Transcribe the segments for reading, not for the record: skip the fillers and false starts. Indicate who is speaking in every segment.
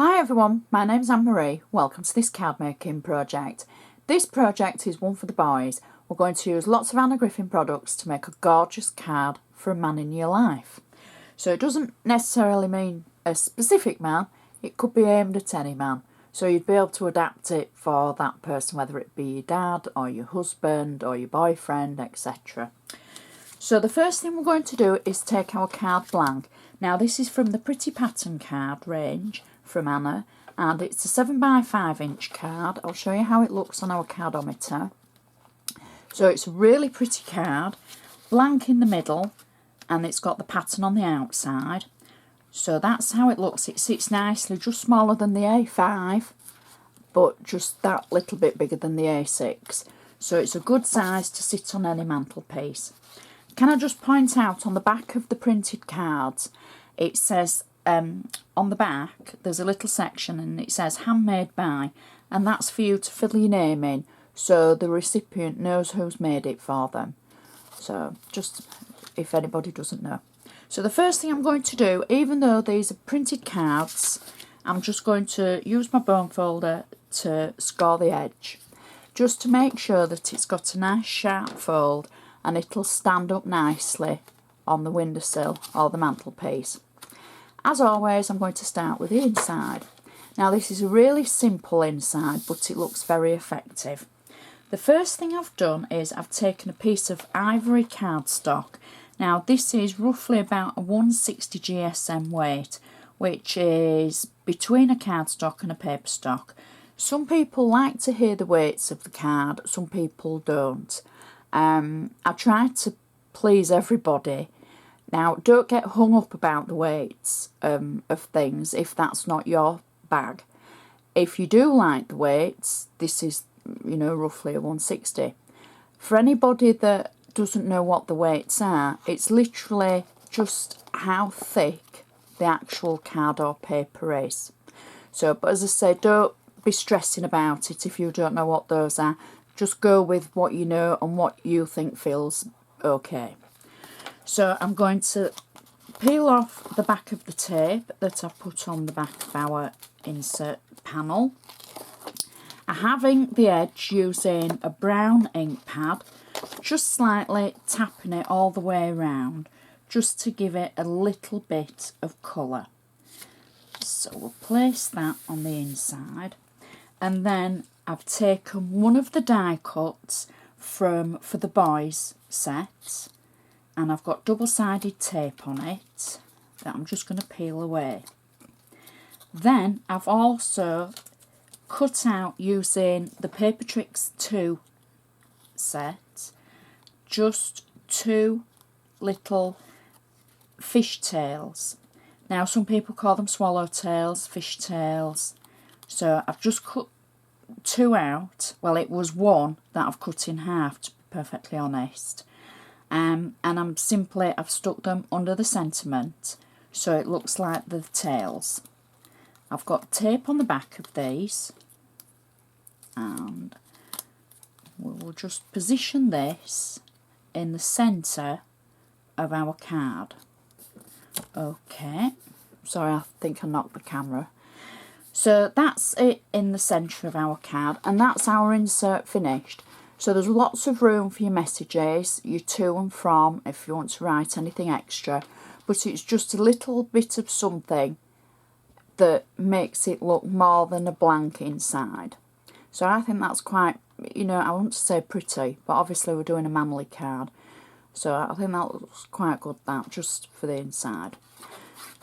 Speaker 1: Hi everyone, my name's Anne-Marie. Welcome to this card making project. This project is one for the boys. We're going to use lots of Anna Griffin products to make a gorgeous card for a man in your life. So it doesn't necessarily mean a specific man, it could be aimed at any man. So you'd be able to adapt it for that person, whether it be your dad or your husband or your boyfriend, etc. So the first thing we're going to do is take our card blank. Now this is from the Pretty Pattern card range from Anna, and it's a 7x5 inch card. I'll show you how it looks on our cardometer. So it's a really pretty card, blank in the middle, and it's got the pattern on the outside. So that's how it looks. It sits nicely, just smaller than the A5, but just that little bit bigger than the A6. So it's a good size to sit on any mantelpiece. Can I just point out, on the back of the printed cards, it says, on the back, there's a little section and it says handmade by, and that's for you to fill your name in so the recipient knows who's made it for them. So just if anybody doesn't know. So the first thing I'm going to do, even though these are printed cards, I'm just going to use my bone folder to score the edge, just to make sure that it's got a nice sharp fold and it'll stand up nicely on the windowsill or the mantelpiece. As always, I'm going to start with the inside. Now this is a really simple inside, but it looks very effective. The first thing I've done is I've taken a piece of ivory cardstock. Now this is roughly about a 160 GSM weight, which is between a cardstock and a paper stock. Some people like to hear the weights of the card, some people don't. I try to please everybody. Now, don't get hung up about the weights of things if that's not your bag. If you do like the weights, this is, roughly a 160. For anybody that doesn't know what the weights are, it's literally just how thick the actual card or paper is. So, but as I say, don't be stressing about it if you don't know what those are. Just go with what you know and what you think feels okay. So I'm going to peel off the back of the tape that I've put on the back of our insert panel. I have inked the edge using a brown ink pad, just slightly tapping it all the way around, just to give it a little bit of colour. So we'll place that on the inside, and then I've taken one of the die cuts from For the Boys set, and I've got double-sided tape on it that I'm just going to peel away. Then I've also cut out, using the Paper Tricks 2 set, just two little fish tails. Now some people call them swallow tails, fish tails. So I've just cut two out. Well, it was one that I've cut in half, to be perfectly honest. And I've stuck them under the sentiment so it looks like the tails. I've got tape on the back of these, and we'll just position this in the centre of our card. Okay, sorry, I think I knocked the camera. So that's it in the centre of our card, and that's our insert finished. So there's lots of room for your messages, your to and from, if you want to write anything extra, but it's just a little bit of something that makes it look more than a blank inside. So I think that's quite, I want to say pretty, but obviously we're doing a manly card. So I think that looks quite good, that, just for the inside.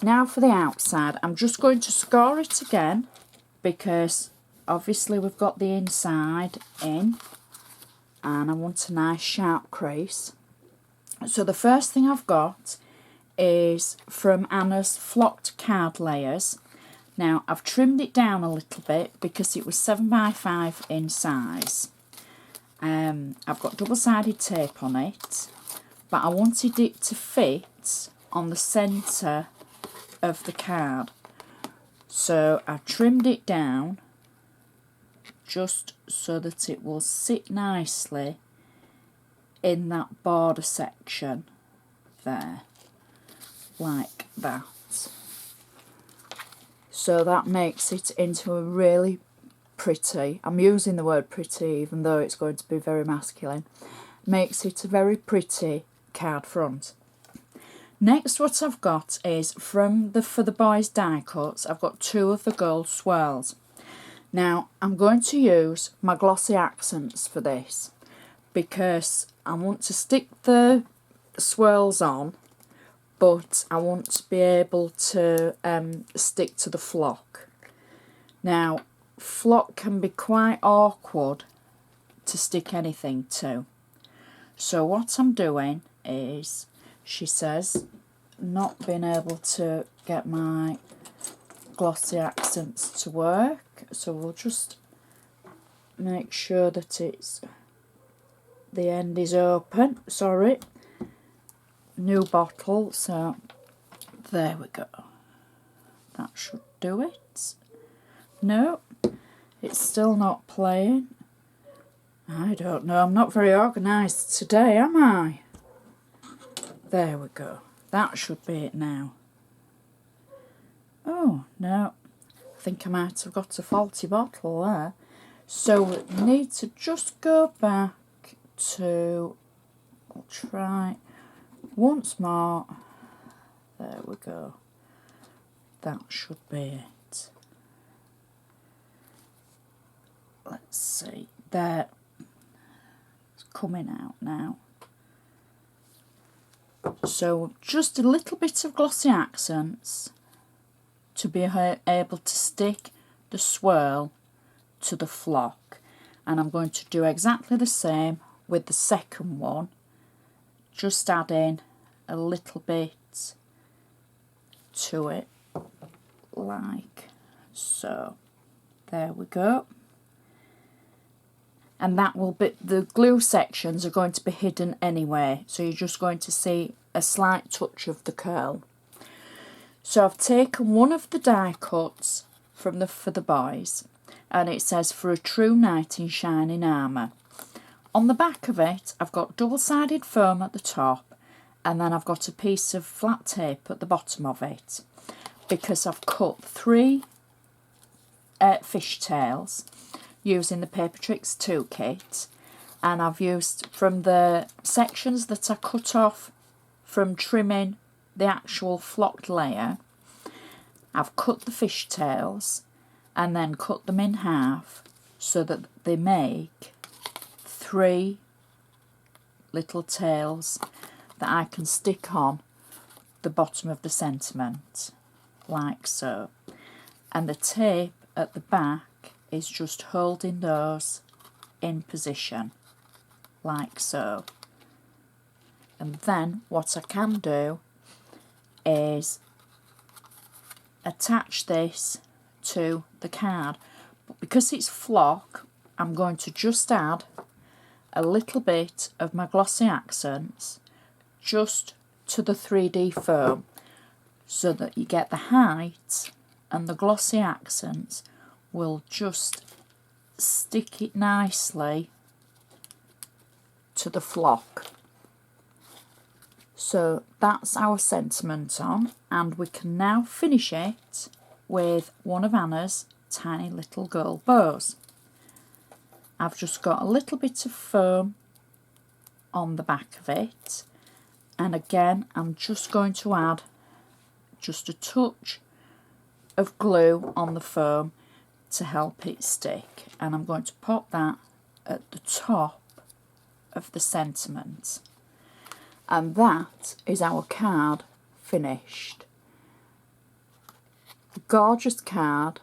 Speaker 1: Now for the outside, I'm just going to score it again, because obviously we've got the inside in, and I want a nice sharp crease. So the first thing I've got is from Anna's Flocked Card Layers. Now I've trimmed it down a little bit because it was 7x5 in size. I've got double-sided tape on it, but I wanted it to fit on the centre of the card. So I trimmed it down just so that it will sit nicely in that border section there, like that. So that makes it into a really pretty, I'm using the word pretty even though it's going to be very masculine, makes it a very pretty card front. Next, what I've got is from the For the Boys die cuts, I've got 2 of the gold swirls. Now, I'm going to use my glossy accents for this because I want to stick the swirls on, but I want to be able to stick to the flock. Now, flock can be quite awkward to stick anything to. So what I'm doing is, she says, not being able to get my glossy accents to work, so we'll just make sure that it's, the end is open, sorry, new bottle, so there we go, that should do it. No, it's still not playing. I don't know, I'm not very organised today, am I? There we go. That should be it now. Oh, no. I think I might have got a faulty bottle there. So we need to just go back to... I'll try once more. There we go. That should be it. Let's see. There. It's coming out now. So just a little bit of glossy accents to be able to stick the swirl to the flock, and I'm going to do exactly the same with the second one, just adding a little bit to it like so. There we go. And that will be, the glue sections are going to be hidden anyway, so you're just going to see a slight touch of the curl. So I've taken one of the die cuts from the For the Boys, and it says for a true knight in shining armour. On the back of it I've got double-sided foam at the top, and then I've got a piece of flat tape at the bottom of it, because I've cut 3 fishtails using the Paper Tricks 2 kit, and I've used from the sections that I cut off from trimming the actual flocked layer, I've cut the fishtails and then cut them in half so that they make 3 little tails that I can stick on the bottom of the sentiment, like so. And the tape at the back is just holding those in position, like so. And then what I can do is attach this to the card, but because it's flock, I'm going to just add a little bit of my glossy accents just to the 3D foam, so that you get the height, and the glossy accents will just stick it nicely to the flock. So that's our sentiment on, and we can now finish it with one of Anna's tiny little gold bows. I've just got a little bit of foam on the back of it, and again I'm just going to add just a touch of glue on the foam to help it stick, and I'm going to pop that at the top of the sentiment, and that is our card finished. A gorgeous card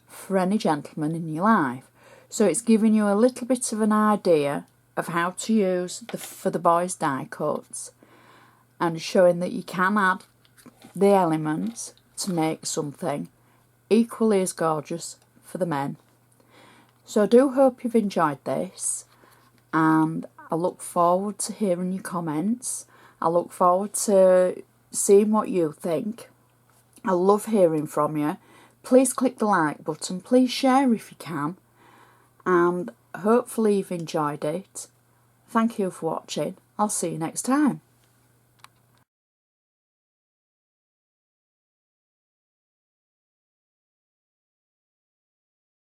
Speaker 1: for any gentleman in your life. So it's giving you a little bit of an idea of how to use the For the Boys die cuts, and showing that you can add the elements to make something equally as gorgeous for the men. So I do hope you've enjoyed this, and I look forward to hearing your comments. I look forward to seeing what you think. I love hearing from you. Please click the like button, please share if you can, and hopefully you've enjoyed it. Thank you for watching. I'll see you next time.